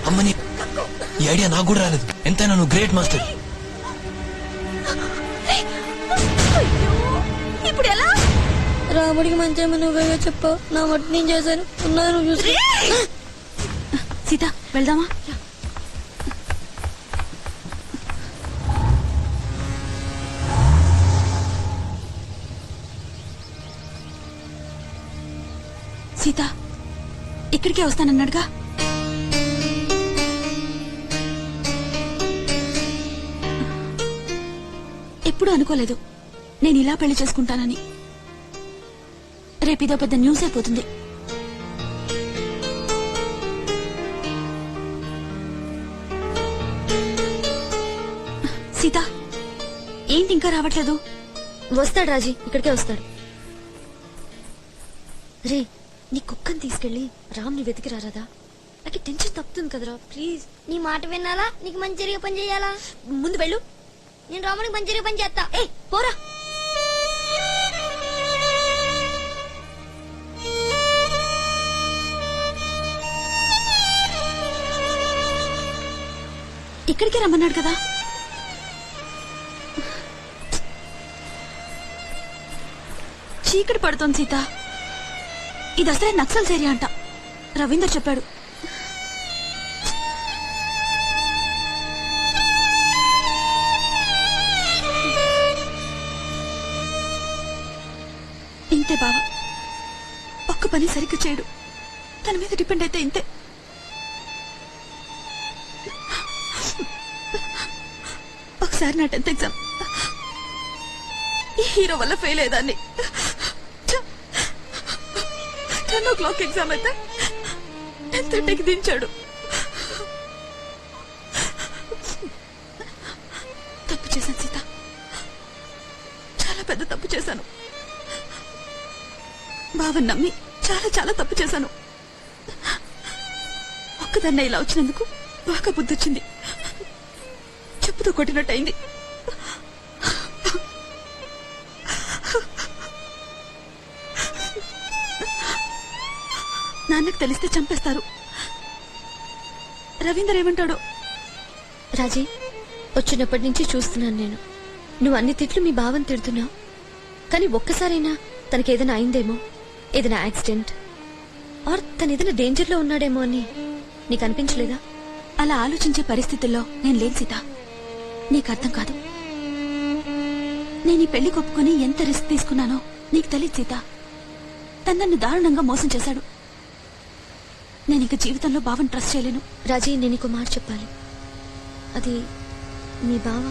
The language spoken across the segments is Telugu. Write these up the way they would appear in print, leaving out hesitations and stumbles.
అమ్మని ఈ ఐడియా నాకు కూడా రాలేదు. ఎంతైనా నువ్వు గ్రేట్ మాస్టర్. ఇప్పుడు ఎలా? రాముడికి మంచి నువ్వేగా చెప్పావు. నా మట్టి నేను చేశాను. ఉన్నారు చూసి. సీత వెళ్దామా? సీత ఇక్కడికే వస్తానన్నాడుగా. ఎప్పుడు అనుకోలేదు నేను ఇలా పెళ్లి చేసుకుంటానని. రేపిదో పెద్ద న్యూస్ అయిపోతుంది. సీత ఏంటి ఇంకా రావట్లేదు? వస్తాడు రాజీ, ఇక్కడికే వస్తాడు. రే నీ కుక్కని తీసుకెళ్లి రామ్ని వెతికి రారాదా? నాకు టెన్షన్ తప్పుతుంది కదరా. ప్లీజ్ నీ మాట వినాలా? నీకు మంచిగా పని చేయాలా? ముందు వెళ్ళు. నేను రామునికి మంచిగా పని చేస్తా. ఏ పోరా. ఇక్కడికే రమ్మన్నాడు కదా. చీకటి పడుతోంది సీత. ఇది అసలే నక్సల్స్ ఏరియా అంట. రవీందర్ చెప్పాడు. ఇంతే బావ, ఒక్క పని సరిగ్గా చేయడు. తన మీద డిపెండ్ అయితే ఇంతే. ఒకసారి నా 10th ఎగ్జామ్ ఈ హీరో వల్ల ఫెయిల్ అయ్యేదాన్ని. 10 o'clock ఎగ్జామ్ అయితే 10:30కి దించాడు. తప్పు చేశాను సీత, చాలా పెద్ద తప్పు చేశాను. బావని నమ్మి చాలా చాలా తప్పు చేశాను. ఒక్కదాన్నే ఇలా వచ్చినందుకు బాగా బుద్ధి వచ్చింది. చెప్పుతో కొట్టినట్టయింది. నాన్నకు తెలిస్తే చంపేస్తారు. రవీందర్ ఏమంటాడు? రాజీ వచ్చినప్పటి నుంచి చూస్తున్నాను నేను. నువ్వు అన్ని తిట్లు మీ బావని తిడుతున్నావు. కానీ ఒక్కసారైనా తనకేదైనా అయిందేమో, ఏదైనా యాక్సిడెంట్ ఆర్ తను ఏదైనా డేంజర్ లో ఉన్నాడేమో అని నీకు అనిపించలేదా? అలా ఆలోచించే పరిస్థితుల్లో నేను లేను సీత. నీకు అర్థం కాదు. నేను ఈ పెళ్లి కొప్పుకుని ఎంత రిస్క్ తీసుకున్నానో నీకు తెలియదు సీత. తను నన్ను దారుణంగా మోసం చేశాడు. నేను ఇంక జీవితంలో బావని ట్రస్ట్ చేయలేను. రాజీ నేను నీకు మాట చెప్పాలి. అది మీ బావ.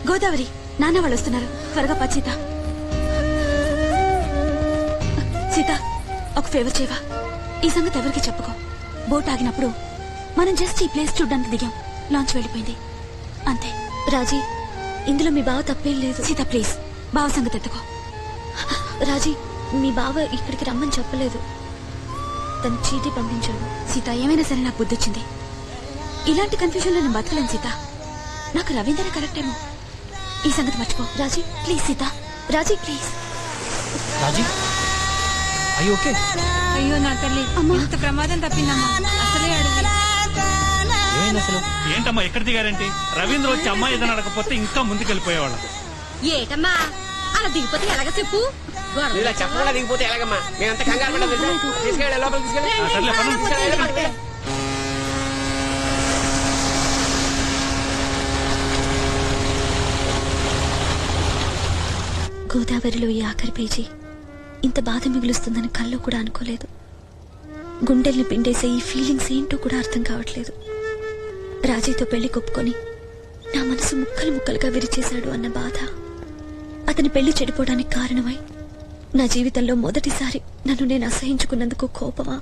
గోదావరి నాన్న వాళ్ళు వస్తున్నారు, త్వరగా పద సీత. సీత ఒక ఫేవర్ చేయవా? ఈ సంగతి ఎవరికి చెప్పుకో. బోట్ ఆగినప్పుడు మనం జస్ట్ ఈ ప్లేస్ చూడ్డానికి దిగాం. లాంచ్ వెళ్ళిపోయింది అంతే. రాజీ ఇందులో మీ బావ తప్పేం లేదు. సీత ప్లీజ్ బావ సంగతి ఎత్తుకో. రాజీ మీ బావ ఇక్కడికి రమ్మని చెప్పలేదు. తను చీటీ పంపించాడు. సీత ఏమైనా సరే నాకు బుద్ధి వచ్చింది. ఇలాంటి కన్ఫ్యూజన్ లో నేను బతకలేను సీత. నాకు రవీందర్ కరెక్ట్ ఏమో. ఈ సంగతి మర్చిపో. రాజీ ప్లీజ్ సీత. రాజీ ప్లీజ్. రాజీ అయ్యి ఓకే. అయ్యో నా తల్లి, ఇంత ప్రమాదం తప్పిందమ్మా. అసలే అడిగి ఏమైంది అసలు? ఏంటమ్మా ఎక్కడ దిగారేంటి? రవీంద్ర వచ్చి అమ్మాయి ఏదైనా అడగకపోతే ఇంకా ముందుకెళ్ళిపోయేవాళ్ళం. ఏటమ్మా అలా దిగిపోతే ఎలాగ చెప్పు? ఇలా చెప్పకుండా దిగిపోతే ఎలాగమ్మా? మేమంతా కంగారు పడ్డాం. తీసుకెళ్ళి లోపలికి తీసుకెళ్ళి. సర్లే పదండి. గోదావరిలో ఈ ఆఖరి పేజీ ఇంత బాధ మిగులుస్తుందని కల్లో కూడా అనుకోలేదు. గుండెల్ని పిండేసే ఈ ఫీలింగ్స్ ఏంటో కూడా అర్థం కావట్లేదు. రాజీతో పెళ్లి కొప్పుకొని నా మనసు ముక్కలు ముక్కలుగా విరిచేశాడు అన్న బాధ, అతని పెళ్లి చెడిపోవడానికి కారణమై నా జీవితంలో మొదటిసారి నన్ను నేను అసహించుకున్నందుకు కోపమా,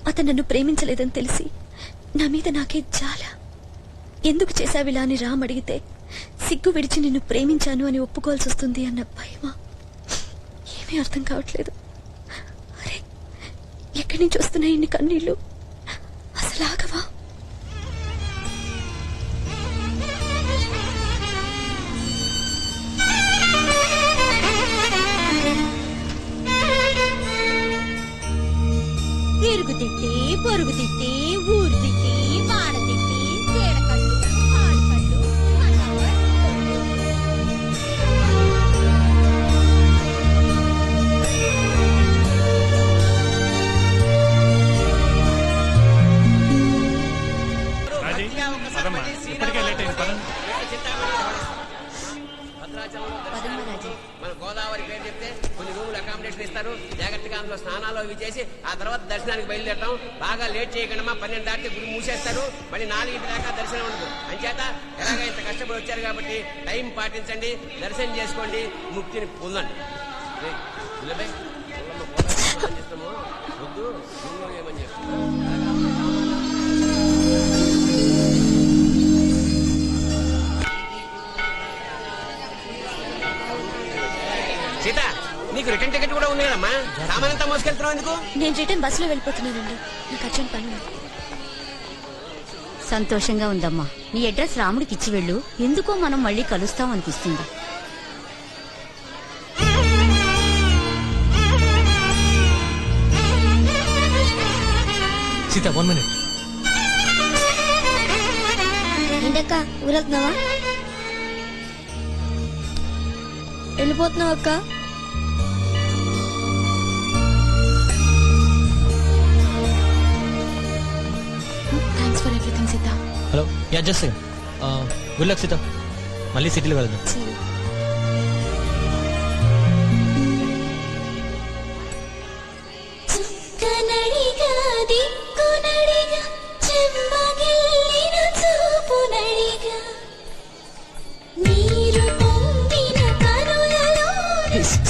అతను నన్ను ప్రేమించలేదని తెలిసి నా మీద నాకే జాల, ఎందుకు చేశావిలా అని రామ్ అడిగితే సిగ్గు విడిచి నిన్ను ప్రేమించాను అని ఒప్పుకోవాల్సి వస్తుంది అన్న భయమా, ఏమీ అర్థం కావట్లేదు. అరే ఎక్కడి నుంచి వస్తున్నాయి ఇన్ని కన్నీళ్లు? అసలు ఆగవా? తిరుగు తిట్టి పొరుగు తిట్టి ఊరు తిట్టి వాడ లో స్నానాలు అవి చేసి ఆ తర్వాత దర్శనానికి బయలుదేరటం. బాగా లేట్ చేయకుండా 12 దాటితే గుడి మూసేస్తారు. మళ్ళీ 4 దాకా దర్శనం ఉండదు. అంచేత ఎలాగ ఇంత కష్టపడి వచ్చారు కాబట్టి టైం పాటించండి, దర్శనం చేసుకోండి, ముక్తిని పొందండి. వద్దు ఏమని చెప్పి సీత, నీకు రిటర్న్ టికెట్ కూడా ఉంది కదమ్మా. సామానంతా మోసుకెళ్తున్నావు ఎందుకు? నేను రిటర్న్ బస్సులో వెళ్ళిపోతున్నానండి. నాకు అర్జెంట్ పని ఉంది. సంతోషంగా ఉందమ్మా. నీ అడ్రస్ రాముడికి ఇచ్చి వెళ్ళు. ఎందుకో మనం మళ్ళీ కలుస్తాం అనిపిస్తుంది. సీత 1 minute. ఏంటక్క ఊరెళ్తున్నావా? వెళ్ళిపోతున్నావు అక్క? Thanks for everything Sita. Hello, yeah just good luck Sita. మళ్ళీ సిటీలో వెళ్దాం.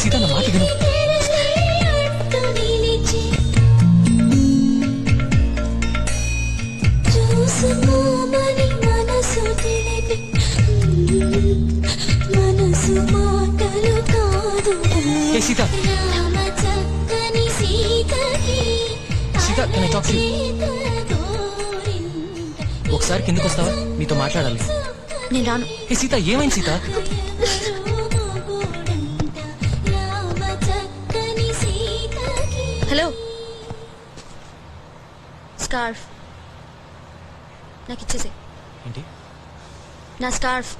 సీత నా మాట విను. ఏ Sita, Sita can I talk to you? ఒకసారి కిందకు వస్తావా? నీతో మాట్లాడాలి. నేను రాను. ఏ సీత, ఏమైంది సీత? హలో, స్కార్ఫ్ నాకు ఇచ్చేసే. ఏంటి? నా స్కార్ఫ్.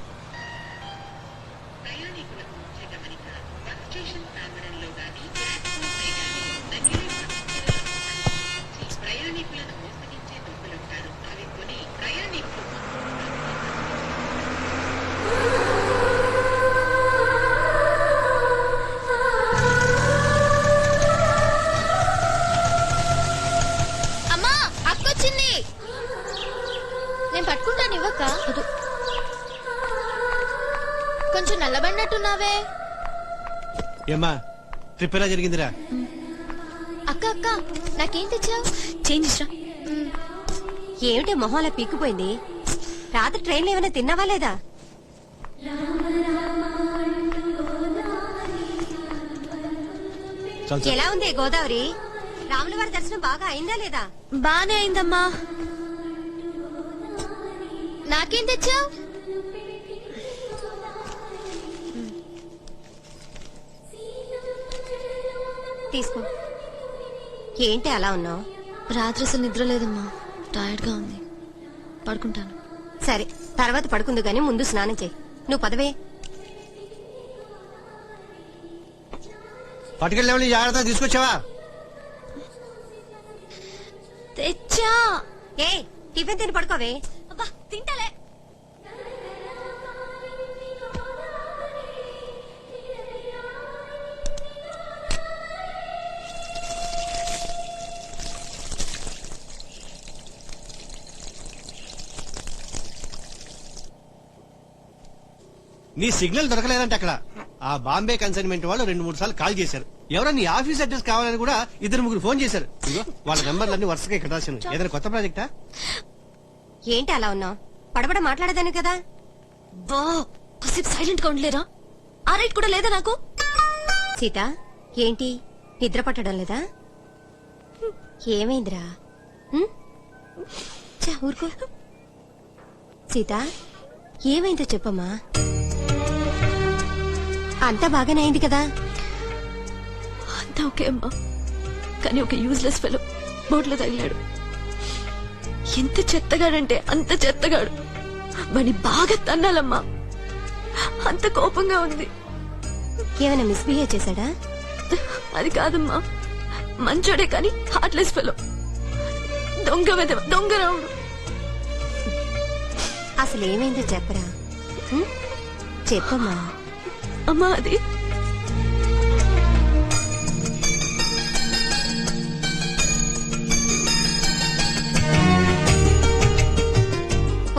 నేను పట్టుకుంటాను, ఇవ్వక్క. కొంచెం నల్లబడినట్టున్నావే. ఏమ్మా, ట్రిప్ ఎలా జరిగిందిరా? అక్క అక్క నాకేం తెచ్చావు? చేంజ్ ఇష్టం. ఏమిటి మొహం అలా పీక్కుపోయింది? రాత్రి ట్రైన్లో ఏమైనా తిన్నావా లేదా? ఎలా ఉంది గోదావరి? రాముల వారి దర్శనం బాగా అయిందా లేదా? బానే అయిందమ్మా. నాకేం తెచ్చావు? తీసుకో. ఏంటి అలా ఉన్నావు? రాత్రి అసలు నిద్ర లేదమ్మా. టైర్డ్ గా ఉంది, పడుకుంటాను. సరే, తర్వాత పడుకుందు గాని ముందు స్నానం చేయి. నువ్వు పదవే. పట్టుకెళ్ళి జాగ్రత్త తీసుకొచ్చావా? తెచ్చా. ఏ టిఫిన్ తిని పడుకోవే. అబ్బా తింటలే. నీ సిగ్నల్ దొరకలేదంటే అక్కడ ఆ బాంబే కన్సైన్మెంట్ వాళ్ళు 2-3 సార్లు కాల్ చేశారు. ఎవరో నీ ఆఫీస్ అడ్రస్ కావాలని కూడా 2-3 ఫోన్ చేశారు. ఇదిగో వాళ్ళ నెంబర్లన్నీ వరుసగా ఇక్కడ రాశాను. ఏదైనా కొత్త ప్రాజెక్టా? ఏంటి అలా ఉన్నావు? పడబడ మాట్లాడదాను కదా. బా కాసేపు సైలెంట్ గా ఉండలేరా? ఆ రైట్ కూడా లేదా నాకు? సీత, ఏంటి నిద్ర పట్టడం లేదా? ఏమైందిరా? ఊరుకో. సీత, ఏమైందో చెప్పమ్మా. అంతా బాగానే అయింది కదా? అంతా ఓకే అమ్మా, కానీ ఒక యూజ్లెస్ ఫెలో బోట్లో తగిలాడు. ఎంత చెత్తగాడంటే అంత చెత్తగాడు. వాడిని బాగా తన్నాలమ్మా. అంత కోపంగా ఉంది. ఏమైనా మిస్బిహేవ్ చేశాడా? అది కాదమ్మా, మంచోడే కానీ హార్ట్లెస్ ఫెలో. దొంగ రావుడు. అసలు ఏమైందో చెప్పరా? చెప్పమ్మా. అమ్మా, అది